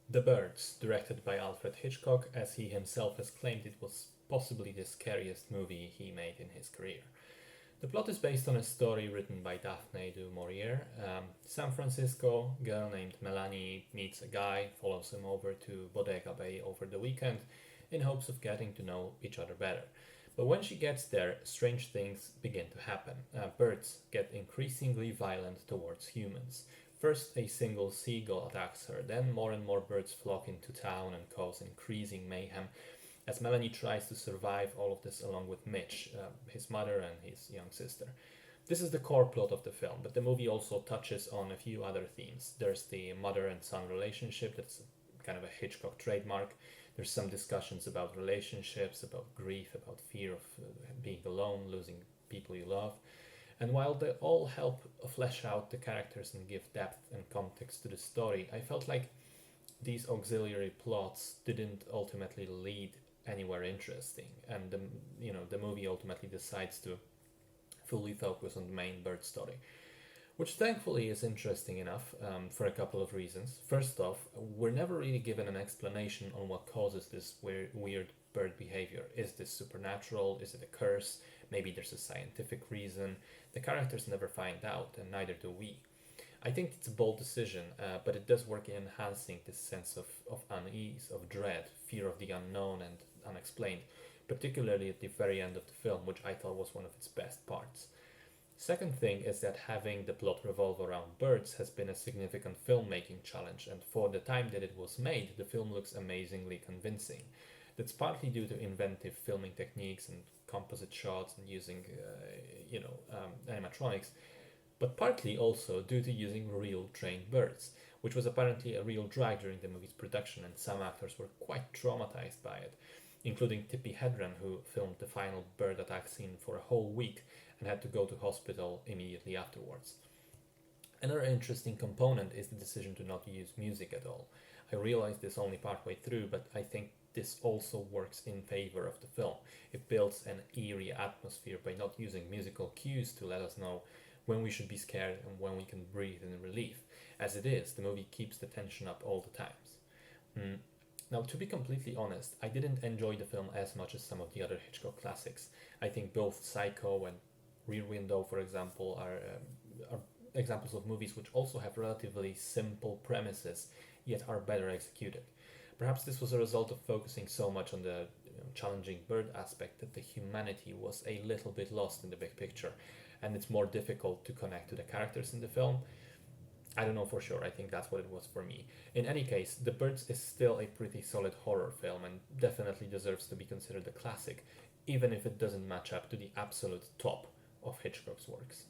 The Birds, directed by Alfred Hitchcock, as he himself has claimed it was possibly the scariest movie he made in his career. The plot is based on a story written by Daphne du Maurier. San Francisco girl named Melanie meets a guy, follows him over to Bodega Bay over the weekend in hopes of getting to know each other better. But when she gets there, strange things begin to happen. Birds get increasingly violent towards humans. First, a single seagull attacks her, then more and more birds flock into town and cause increasing mayhem as Melanie tries to survive all of this along with Mitch, his mother, and his young sister. This is the core plot of the film, but the movie also touches on a few other themes. There's the mother and son relationship, that's kind of a Hitchcock trademark. There's some discussions about relationships, about grief, about fear of being alone, losing people you love. And while they all help flesh out the characters and give depth and context to the story, I felt like these auxiliary plots didn't ultimately lead anywhere interesting, and the movie ultimately decides to fully focus on the main bird story, which thankfully is interesting enough for a couple of reasons. First off, we're never really given an explanation on what causes this weird bird behavior. Is this supernatural? Is it a curse? Maybe there's a scientific reason. The characters never find out, and neither do we. I think it's a bold decision, but it does work in enhancing this sense of unease, of dread, fear of the unknown and unexplained, particularly at the very end of the film, which I thought was one of its best parts. Second thing is that having the plot revolve around birds has been a significant filmmaking challenge, and for the time that it was made, the film looks amazingly convincing. That's partly due to inventive filming techniques and composite shots and using, animatronics, but partly also due to using real trained birds, which was apparently a real drag during the movie's production, and some actors were quite traumatized by it, including Tippi Hedren, who filmed the final bird attack scene for a whole week and had to go to hospital immediately afterwards. Another interesting component is the decision to not use music at all. I realized this only partway through, but I think this also works in favor of the film. It builds an eerie atmosphere by not using musical cues to let us know when we should be scared and when we can breathe in relief. As it is, the movie keeps the tension up all the times. Mm. Now, to be completely honest, I didn't enjoy the film as much as some of the other Hitchcock classics. I think both Psycho and Rear Window, for example, are examples of movies which also have relatively simple premises, yet are better executed. Perhaps this was a result of focusing so much on the challenging bird aspect that the humanity was a little bit lost in the big picture, and it's more difficult to connect to the characters in the film. I don't know for sure, I think that's what it was for me. In any case, The Birds is still a pretty solid horror film and definitely deserves to be considered a classic, even if it doesn't match up to the absolute top of Hitchcock's works.